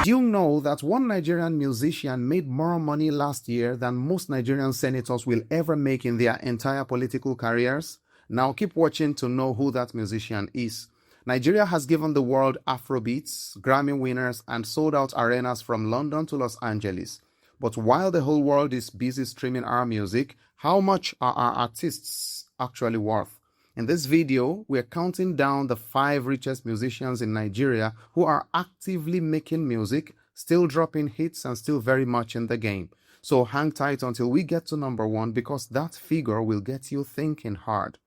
Do you know that one Nigerian musician made more money last year than most Nigerian senators will ever make in their entire political careers? Now keep watching to know who that musician is. Nigeria has given the world Afrobeats, Grammy winners, and sold out arenas from London to Los Angeles. But while the whole world is busy streaming our music, how much are our artists actually worth? In this video, we're counting down the 5 richest musicians in Nigeria who are actively making music, still dropping hits, and still very much in the game. So hang tight until we get to number 1, because that figure will get you thinking hard.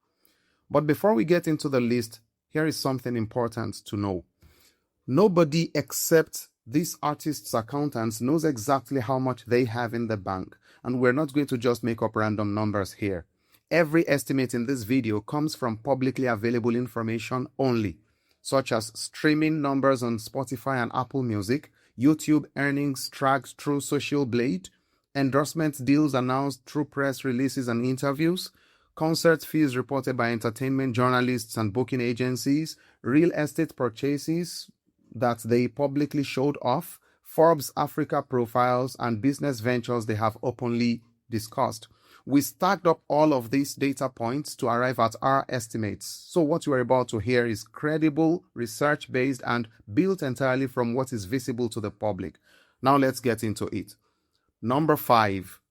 But before we get into the list, here is something important to know. Nobody except these artists' accountants knows exactly how much they have in the bank, and we're not going to just make up random numbers here. Every estimate in this video comes from publicly available information only, such as streaming numbers on Spotify and Apple Music, YouTube earnings tracked through Social Blade, endorsement deals announced through press releases and interviews, concert fees reported by entertainment journalists and booking agencies, real estate purchases that they publicly showed off, Forbes Africa profiles, and business ventures they have openly discussed. We stacked up all of these data points to arrive at our estimates. So what you are about to hear is credible, research-based, and built entirely from what is visible to the public. Now let's get into it. Number 5,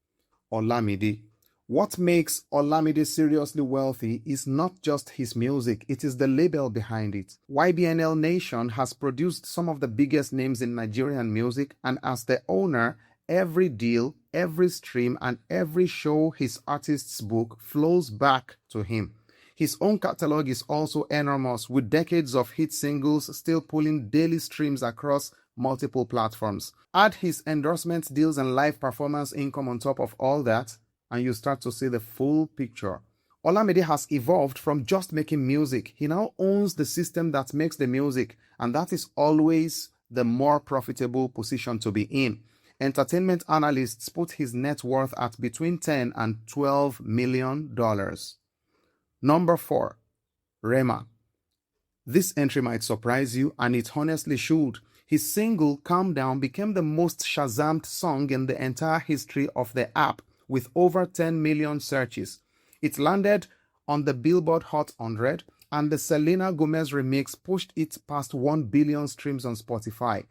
Olamide. What makes Olamide seriously wealthy is not just his music, it is the label behind it. YBNL Nation has produced some of the biggest names in Nigerian music, and as the owner, every deal, every stream, and every show his artists book flows back to him. His own catalog is also enormous, with decades of hit singles still pulling daily streams across multiple platforms. Add his endorsement deals and live performance income on top of all that, and you start to see the full picture. Olamide has evolved from just making music. He now owns the system that makes the music, and that is always the more profitable position to be in. Entertainment analysts put his net worth at between $10 and $12 million. Number 4, Rema. This entry might surprise you, and it honestly should. His single, Calm Down, became the most Shazammed song in the entire history of the app, with over 10 million searches. It landed on the Billboard Hot 100, and the Selena Gomez remix pushed it past 1 billion streams on Spotify.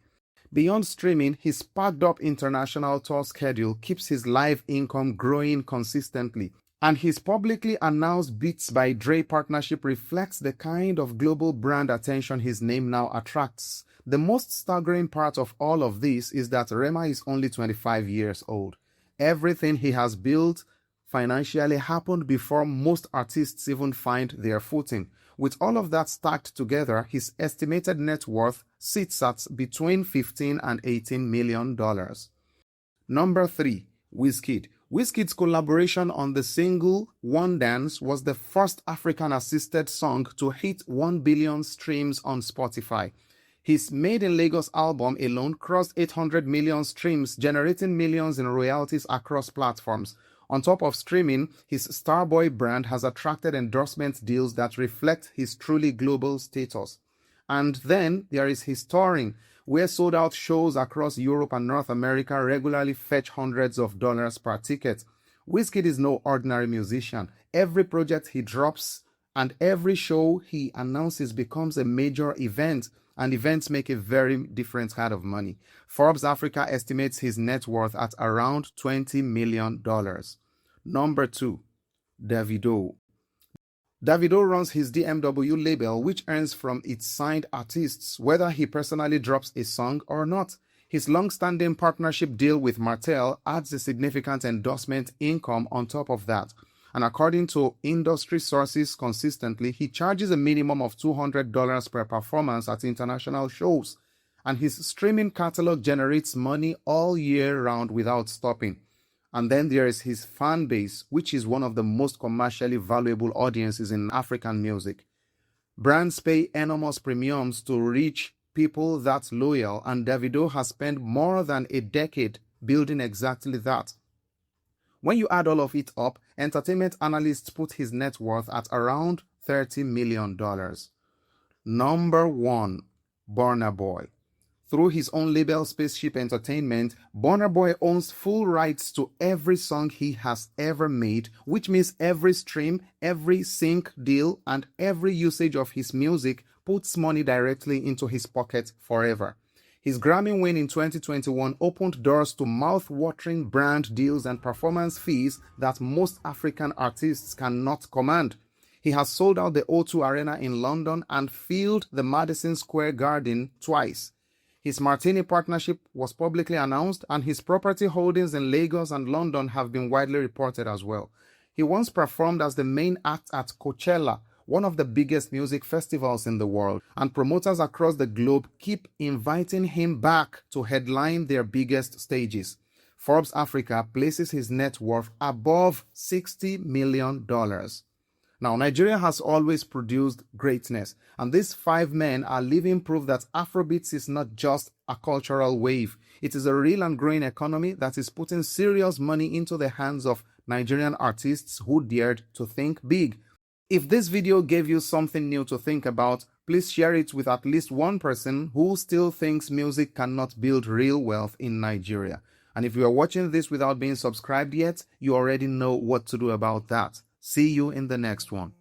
Beyond streaming, his packed-up international tour schedule keeps his live income growing consistently, and his publicly announced Beats by Dre partnership reflects the kind of global brand attention his name now attracts. The most staggering part of all of this is that Rema is only 25 years old. Everything he has built financially happened before most artists even find their footing. With all of that stacked together, his estimated net worth sits at between $15 and $18 million. Number 3, Wizkid. Wizkid's collaboration on the single One Dance was the first African-assisted song to hit 1 billion streams on Spotify. His Made in Lagos album alone crossed 800 million streams, generating millions in royalties across platforms. On top of streaming, his Starboy brand has attracted endorsement deals that reflect his truly global status. And then there is his touring, where sold-out shows across Europe and North America regularly fetch hundreds of dollars per ticket. Wizkid is no ordinary musician. Every project he drops and every show he announces becomes a major event, and events make a very different kind of money. Forbes Africa estimates his net worth at around $20 million. Number 2, Davido. Davido runs his DMW label, which earns from its signed artists, whether he personally drops a song or not. His long-standing partnership deal with Martell adds a significant endorsement income on top of that. And according to industry sources consistently, he charges a minimum of $200 per performance at international shows. And his streaming catalog generates money all year round without stopping. And then there is his fan base, which is one of the most commercially valuable audiences in African music. Brands pay enormous premiums to reach people that loyal, and Davido has spent more than a decade building exactly that. When you add all of it up, entertainment analysts put his net worth at around $30 million. Number 1, Burna Boy. Through his own label Spaceship Entertainment, Burna Boy owns full rights to every song he has ever made, which means every stream, every sync deal, and every usage of his music puts money directly into his pocket forever. His Grammy win in 2021 opened doors to mouth-watering brand deals and performance fees that most African artists cannot command. He has sold out the O2 Arena in London and filled the Madison Square Garden twice. His Martini partnership was publicly announced, and his property holdings in Lagos and London have been widely reported as well. He once performed as the main act at Coachella, one of the biggest music festivals in the world, and promoters across the globe keep inviting him back to headline their biggest stages. Forbes Africa places his net worth above $60 million. Now, Nigeria has always produced greatness, and these 5 men are living proof that Afrobeats is not just a cultural wave. It is a real and growing economy that is putting serious money into the hands of Nigerian artists who dared to think big. If this video gave you something new to think about, please share it with at least one person who still thinks music cannot build real wealth in Nigeria. And if you are watching this without being subscribed yet, you already know what to do about that. See you in the next one.